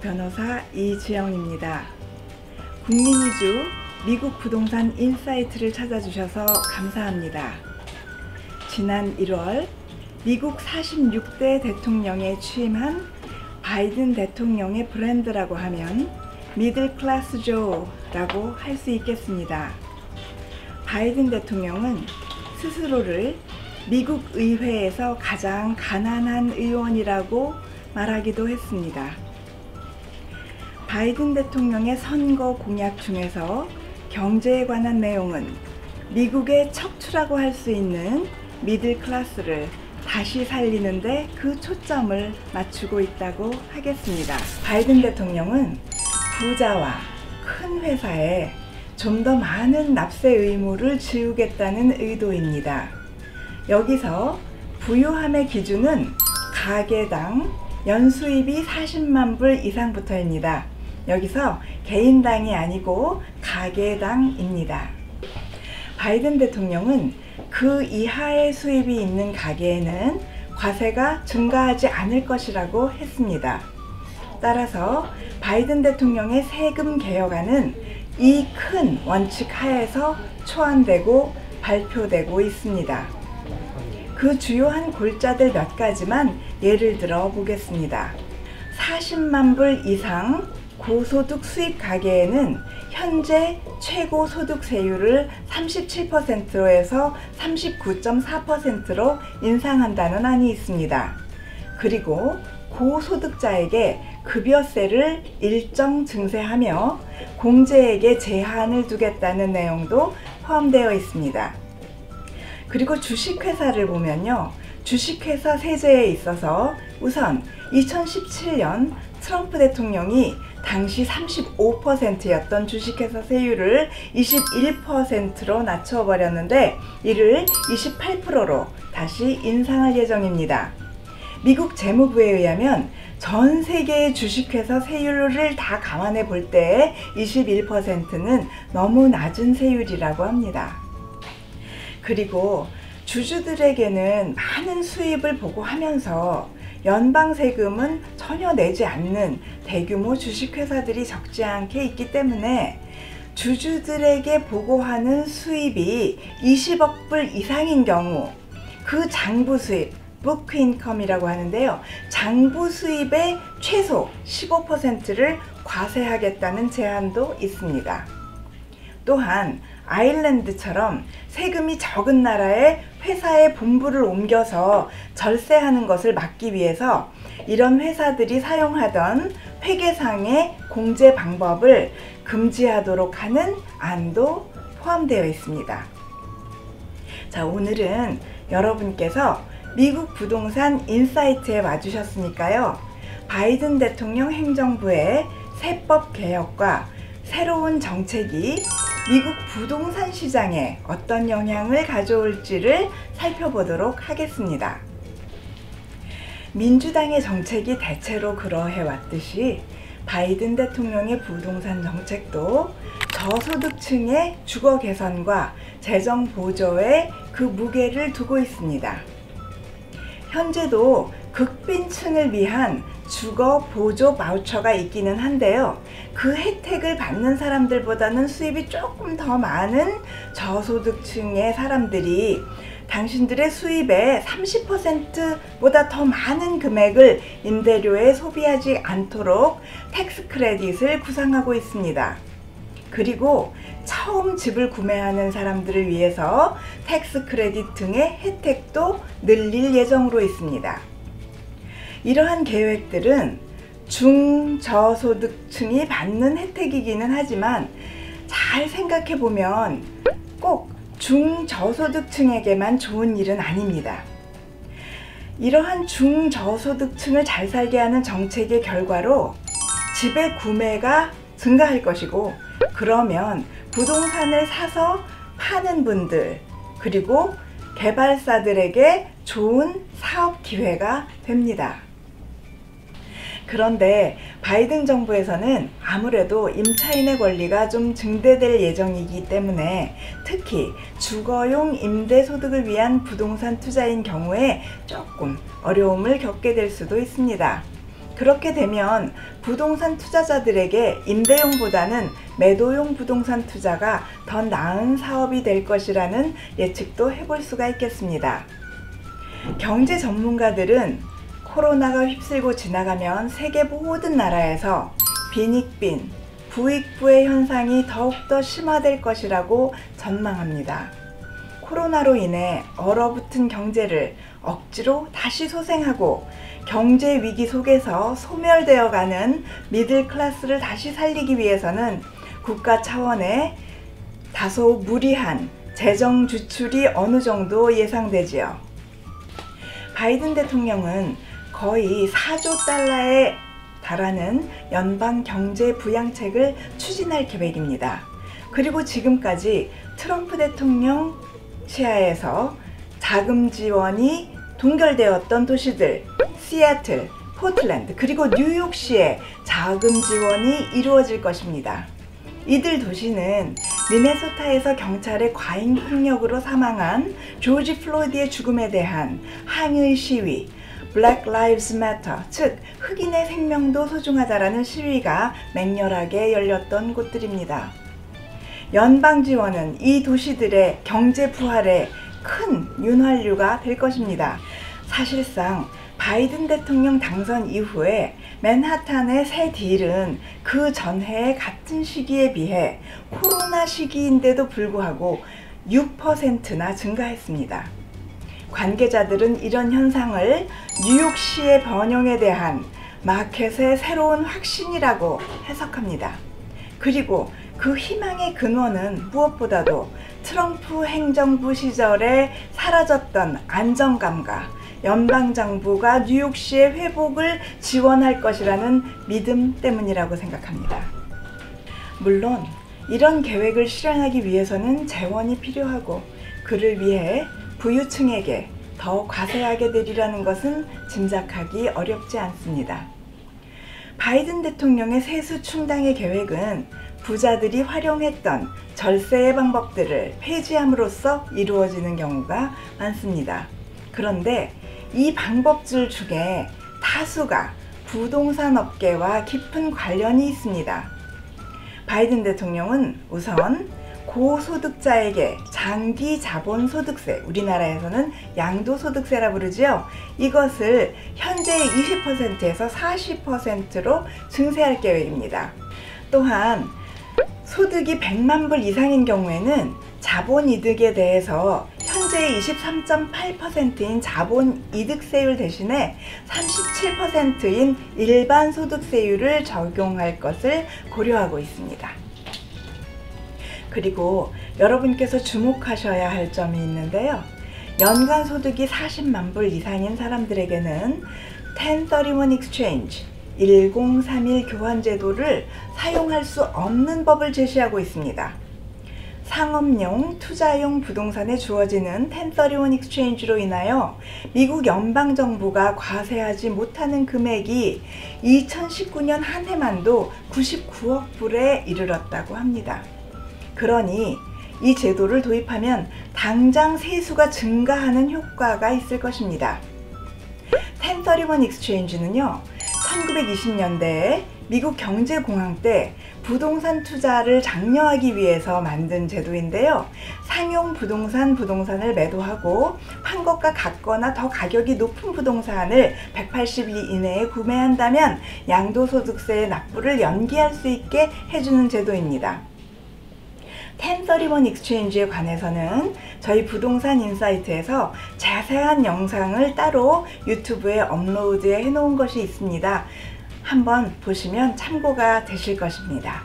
변호사 이지영입니다. 국민이주 미국 부동산 인사이트를 찾아주셔서 감사합니다. 지난 1월 미국 46대 대통령에 취임한 바이든 대통령의 브랜드라고 하면 미들클래스 조라고 할 수 있겠습니다. 바이든 대통령은 스스로를 미국 의회에서 가장 가난한 의원이라고 말하기도 했습니다. 바이든 대통령의 선거 공약 중에서 경제에 관한 내용은 미국의 척추라고 할 수 있는 미들클래스를 다시 살리는데 그 초점을 맞추고 있다고 하겠습니다. 바이든 대통령은 부자와 큰 회사에 좀 더 많은 납세 의무를 지우겠다는 의도입니다. 여기서 부유함의 기준은 가계당 연수입이 40만 불 이상부터입니다. 여기서 개인당이 아니고 가계당입니다. 바이든 대통령은 그 이하의 수입이 있는 가계에는 과세가 증가하지 않을 것이라고 했습니다. 따라서 바이든 대통령의 세금 개혁안은 이 큰 원칙 하에서 초안되고 발표되고 있습니다. 그 주요한 골자들 몇 가지만 예를 들어 보겠습니다. 40만 불 이상 고소득 수입 가계에는 현재 최고 소득 세율을 37%로 해서 39.4%로 인상한다는 안이 있습니다. 그리고 고소득자에게 급여세를 일정 증세하며 공제액에 제한을 두겠다는 내용도 포함되어 있습니다. 그리고 주식회사를 보면요, 주식회사 세제에 있어서 우선 2017년 트럼프 대통령이 당시 35%였던 주식회사 세율을 21%로 낮춰버렸는데 이를 28%로 다시 인상할 예정입니다. 미국 재무부에 의하면 전 세계의 주식회사 세율을 다 감안해 볼 때 21%는 너무 낮은 세율이라고 합니다. 그리고 주주들에게는 많은 수입을 보고하면서 연방세금은 전혀 내지 않는 대규모 주식회사들이 적지 않게 있기 때문에 주주들에게 보고하는 수입이 20억 불 이상인 경우 그 장부 수입, 부크 인컴이라고 하는데요, 장부 수입의 최소 15%를 과세하겠다는 제한도 있습니다. 또한 아일랜드처럼 세금이 적은 나라에 회사의 본부를 옮겨서 절세하는 것을 막기 위해서 이런 회사들이 사용하던 회계상의 공제 방법을 금지하도록 하는 안도 포함되어 있습니다. 자, 오늘은 여러분께서 미국 부동산 인사이트에 와주셨으니까요, 바이든 대통령 행정부의 세법 개혁과 새로운 정책이 미국 부동산 시장에 어떤 영향을 가져올지를 살펴보도록 하겠습니다. 민주당의 정책이 대체로 그러해 왔듯이 바이든 대통령의 부동산 정책도 저소득층의 주거 개선과 재정 보조에 그 무게를 두고 있습니다. 현재도 극빈층을 위한 주거 보조 바우처가 있기는 한데요, 그 혜택을 받는 사람들보다는 수입이 조금 더 많은 저소득층의 사람들이 당신들의 수입의 30%보다 더 많은 금액을 임대료에 소비하지 않도록 텍스 크레딧을 구상하고 있습니다. 그리고 처음 집을 구매하는 사람들을 위해서 텍스 크레딧 등의 혜택도 늘릴 예정으로 있습니다. 이러한 계획들은 중저소득층이 받는 혜택이기는 하지만 잘 생각해 보면 꼭 중저소득층에게만 좋은 일은 아닙니다. 이러한 중저소득층을 잘 살게 하는 정책의 결과로 집의 구매가 증가할 것이고, 그러면 부동산을 사서 파는 분들 그리고 개발사들에게 좋은 사업 기회가 됩니다. 그런데 바이든 정부에서는 아무래도 임차인의 권리가 좀 증대될 예정이기 때문에 특히 주거용 임대소득을 위한 부동산 투자인 경우에 조금 어려움을 겪게 될 수도 있습니다. 그렇게 되면 부동산 투자자들에게 임대용보다는 매도용 부동산 투자가 더 나은 사업이 될 것이라는 예측도 해볼 수가 있겠습니다. 경제 전문가들은 코로나가 휩쓸고 지나가면 세계 모든 나라에서 빈익빈, 부익부의 현상이 더욱더 심화될 것이라고 전망합니다. 코로나로 인해 얼어붙은 경제를 억지로 다시 소생하고 경제 위기 속에서 소멸되어가는 미들 클래스를 다시 살리기 위해서는 국가 차원의 다소 무리한 재정 지출이 어느 정도 예상되지요. 바이든 대통령은 거의 4조 달러에 달하는 연방 경제 부양책을 추진할 계획입니다. 그리고 지금까지 트럼프 대통령 시하에서 자금 지원이 동결되었던 도시들 시애틀, 포틀랜드 그리고 뉴욕시에 자금 지원이 이루어질 것입니다. 이들 도시는 미네소타에서 경찰의 과잉 폭력으로 사망한 조지 플로이드의 죽음에 대한 항의 시위 Black Lives Matter, 즉 흑인의 생명도 소중하다라는 시위가 맹렬하게 열렸던 곳들입니다. 연방 지원은 이 도시들의 경제 부활에 큰 윤활유가 될 것입니다. 사실상 바이든 대통령 당선 이후에 맨하탄의 새 딜은 그 전해의 같은 시기에 비해 코로나 시기인데도 불구하고 6%나 증가했습니다. 관계자들은 이런 현상을 뉴욕시의 번영에 대한 마켓의 새로운 확신이라고 해석합니다. 그리고 그 희망의 근원은 무엇보다도 트럼프 행정부 시절에 사라졌던 안정감과 연방정부가 뉴욕시의 회복을 지원할 것이라는 믿음 때문이라고 생각합니다. 물론 이런 계획을 실현하기 위해서는 재원이 필요하고 그를 위해 부유층에게 더 과세하게 되리라는 것은 짐작하기 어렵지 않습니다. 바이든 대통령의 세수 충당의 계획은 부자들이 활용했던 절세의 방법들을 폐지함으로써 이루어지는 경우가 많습니다. 그런데 이 방법들 중에 다수가 부동산 업계와 깊은 관련이 있습니다. 바이든 대통령은 우선 고소득자에게 장기 자본소득세, 우리나라에서는 양도소득세라 부르지요. 이것을 현재의 20%에서 40%로 증세할 계획입니다. 또한 소득이 100만 불 이상인 경우에는 자본이득에 대해서 현재의 23.8%인 자본이득세율 대신에 37%인 일반 소득세율을 적용할 것을 고려하고 있습니다. 그리고 여러분께서 주목하셔야 할 점이 있는데요. 연간 소득이 40만 불 이상인 사람들에게는 1031 Exchange 1031 교환 제도를 사용할 수 없는 법을 제시하고 있습니다. 상업용, 투자용 부동산에 주어지는 1031 Exchange로 인하여 미국 연방정부가 과세하지 못하는 금액이 2019년 한 해만도 99억 불에 이르렀다고 합니다. 그러니 이 제도를 도입하면 당장 세수가 증가하는 효과가 있을 것입니다. 1031 Exchange는요, 1920년대에 미국 경제공황 때 부동산 투자를 장려하기 위해서 만든 제도인데요. 상용 부동산을 매도하고 판 것과 같거나 더 가격이 높은 부동산을 180일 이내에 구매한다면 양도소득세의 납부를 연기할 수 있게 해주는 제도입니다. 1031 Exchange에 관해서는 저희 부동산 인사이트에서 자세한 영상을 따로 유튜브에 업로드해 놓은 것이 있습니다. 한번 보시면 참고가 되실 것입니다.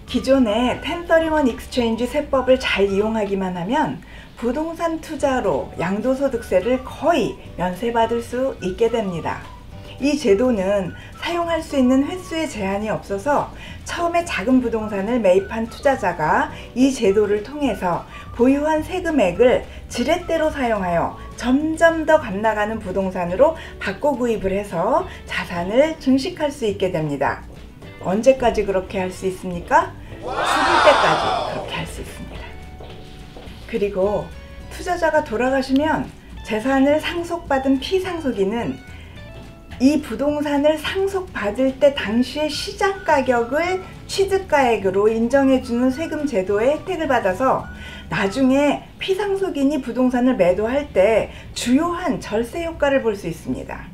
기존의 1031 Exchange 세법을 잘 이용하기만 하면 부동산 투자로 양도소득세를 거의 면세받을 수 있게 됩니다. 이 제도는 사용할 수 있는 횟수의 제한이 없어서 처음에 작은 부동산을 매입한 투자자가 이 제도를 통해서 보유한 세금액을 지렛대로 사용하여 점점 더 값나가는 부동산으로 바꿔 구입을 해서 자산을 증식할 수 있게 됩니다. 언제까지 그렇게 할 수 있습니까? 죽을 때까지 그렇게 할 수 있습니다. 그리고 투자자가 돌아가시면 재산을 상속받은 피상속인은 이 부동산을 상속받을 때 당시의 시장 가격을 취득가액으로 인정해주는 세금 제도의 혜택을 받아서 나중에 피상속인이 부동산을 매도할 때 주요한 절세 효과를 볼 수 있습니다.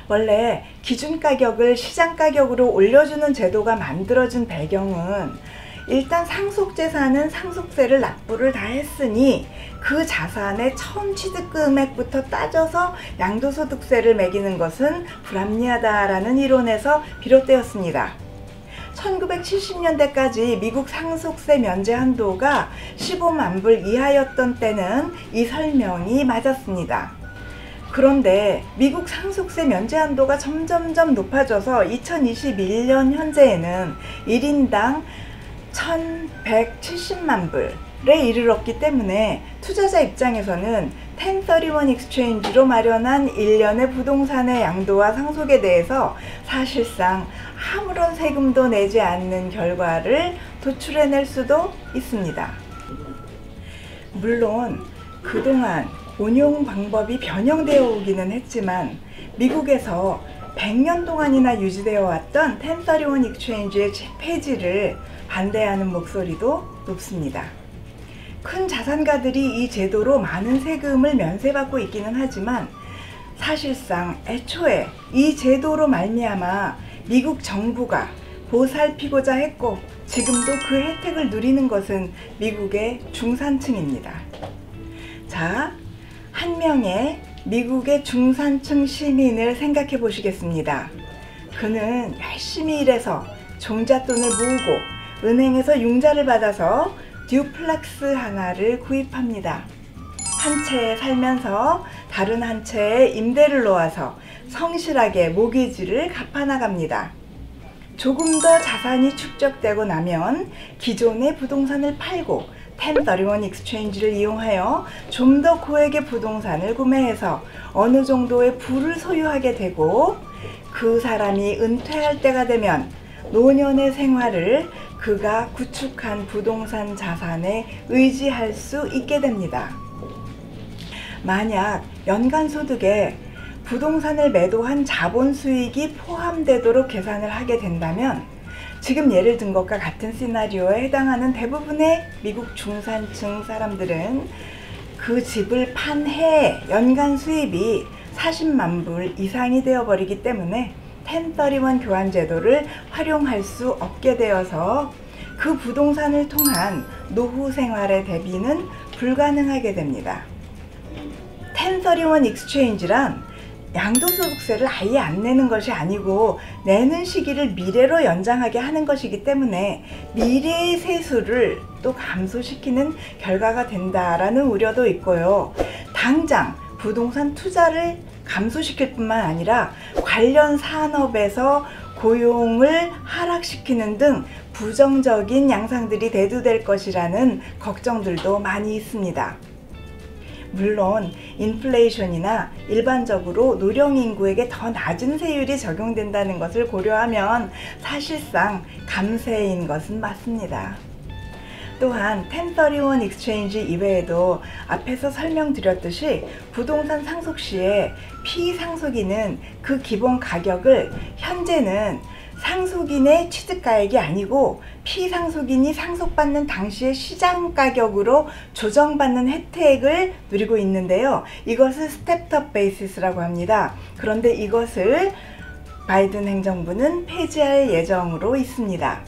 원래 기준 가격을 시장 가격으로 올려주는 제도가 만들어진 배경은 일단 상속재산은 상속세를 납부를 다 했으니 그 자산의 처음 취득금액부터 따져서 양도소득세를 매기는 것은 불합리하다라는 이론에서 비롯되었습니다. 1970년대까지 미국 상속세 면제 한도가 15만 불 이하였던 때는 이 설명이 맞았습니다. 그런데 미국 상속세 면제 한도가 점점점 높아져서 2021년 현재에는 1인당 1170만 불에 이르렀기 때문에 투자자 입장에서는 1031 익스체인지로 마련한 1년의 부동산의 양도와 상속에 대해서 사실상 아무런 세금도 내지 않는 결과를 도출해낼 수도 있습니다. 물론 그동안 운용 방법이 변형되어 오기는 했지만 미국에서 100년 동안이나 유지되어 왔던 1031 익스체인지의 폐지를 반대하는 목소리도 높습니다. 큰 자산가들이 이 제도로 많은 세금을 면세받고 있기는 하지만 사실상 애초에 이 제도로 말미암아 미국 정부가 보살피고자 했고 지금도 그 혜택을 누리는 것은 미국의 중산층입니다. 자, 한 명의 미국의 중산층 시민을 생각해 보시겠습니다. 그는 열심히 일해서 종잣돈을 모으고 은행에서 융자를 받아서 듀플렉스 하나를 구입합니다. 한 채에 살면서 다른 한 채에 임대를 놓아서 성실하게 모기지를 갚아나갑니다. 조금 더 자산이 축적되고 나면 기존의 부동산을 팔고 1031 익스체인지를 이용하여 좀 더 고액의 부동산을 구매해서 어느 정도의 부를 소유하게 되고 그 사람이 은퇴할 때가 되면 노년의 생활을 그가 구축한 부동산 자산에 의지할 수 있게 됩니다. 만약 연간 소득에 부동산을 매도한 자본 수익이 포함되도록 계산을 하게 된다면 지금 예를 든 것과 같은 시나리오에 해당하는 대부분의 미국 중산층 사람들은 그 집을 판 해에 연간 수입이 40만 불 이상이 되어버리기 때문에 1031 교환 제도를 활용할 수 없게 되어서 그 부동산을 통한 노후 생활의 대비는 불가능하게 됩니다. 1031 익스체인지란 양도소득세를 아예 안 내는 것이 아니고 내는 시기를 미래로 연장하게 하는 것이기 때문에 미래의 세수를 또 감소시키는 결과가 된다라는 우려도 있고요. 당장 부동산 투자를 감소시킬 뿐만 아니라 관련 산업에서 고용을 하락시키는 등 부정적인 양상들이 대두될 것이라는 걱정들도 많이 있습니다. 물론 인플레이션이나 일반적으로 노령 인구에게 더 낮은 세율이 적용된다는 것을 고려하면 사실상 감세인 것은 맞습니다. 또한 1031 익스체인지 이외에도 앞에서 설명드렸듯이 부동산 상속 시에 피상속인은 그 기본 가격을 현재는 상속인의 취득가액이 아니고 피상속인이 상속받는 당시의 시장 가격으로 조정받는 혜택을 누리고 있는데요. 이것을 스텝업 베이시스라고 합니다. 그런데 이것을 바이든 행정부는 폐지할 예정으로 있습니다.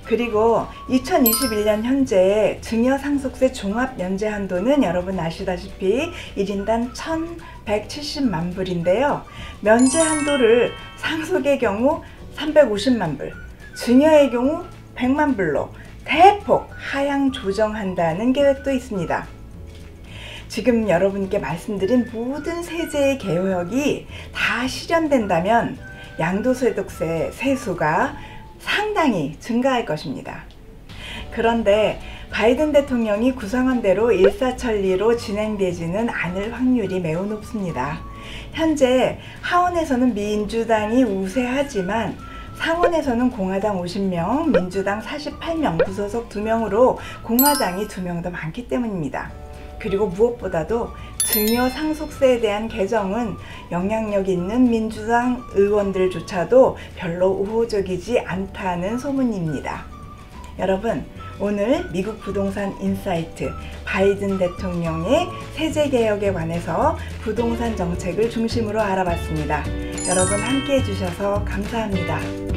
그리고 2021년 현재 증여상속세 종합면제 한도는 여러분 아시다시피 1인당 1170만 불인데요. 면제 한도를 상속의 경우 350만 불, 증여의 경우 100만 불로 대폭 하향 조정한다는 계획도 있습니다. 지금 여러분께 말씀드린 모든 세제의 개혁이 다 실현된다면 양도소득세 세수가 상당히 증가할 것입니다. 그런데 바이든 대통령이 구상한 대로 일사천리로 진행되지는 않을 확률이 매우 높습니다. 현재 하원에서는 민주당이 우세하지만 상원에서는 공화당 50명, 민주당 48명, 무소속 2명으로 공화당이 2명 더 많기 때문입니다. 그리고 무엇보다도 증여 상속세에 대한 개정은 영향력 있는 민주당 의원들조차도 별로 우호적이지 않다는 소문입니다. 여러분, 오늘 미국 부동산 인사이트 바이든 대통령의 세제 개혁에 관해서 부동산 정책을 중심으로 알아봤습니다. 여러분 함께 해주셔서 감사합니다.